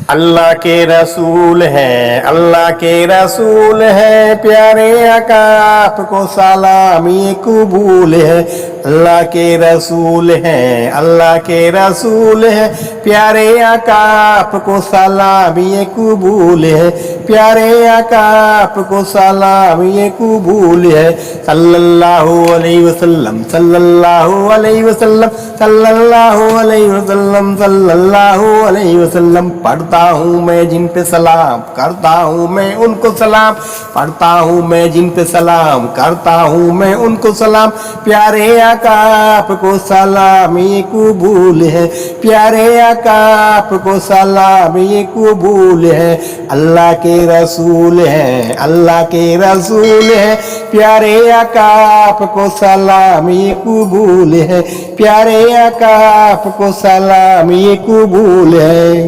अल्लाह के रसूल हैं, अल्लाह के रसूल हैं, प्यारे आका आपको सलाम ये कबूल है। अल्लाह के रसूल हैं, अल्लाह के रसूल हैं, प्यारे आका आपको सलाम ये कबूल है। प्यारे आका आपको सलाम ये कबूल है। सल्लल्लाहु अलैहि वसल्लम, सल्लल्लाहु अलैहि वसल्लम, सल्लल्लाहु अलैहि वसल्लम, सल्लल्लाहु अलैहि वसल्लम। पढ़ता हूँ मैं जिन पे सलाम करता हूँ मैं उनको सलाम, पढ़ता हूँ मैं जिन पे सलाम करता हूँ मैं उनको सलाम। प्यारे आका आपको सलाम ये कबूल है। प्यारे आका आपको सलाम ये कबूल है। अल्लाह के रसूल हैं, अल्लाह के रसूल हैं, प्यारे आका आपको सलाम ये कबूल है। प्यारे आका आपको सलाम ये कबूल है।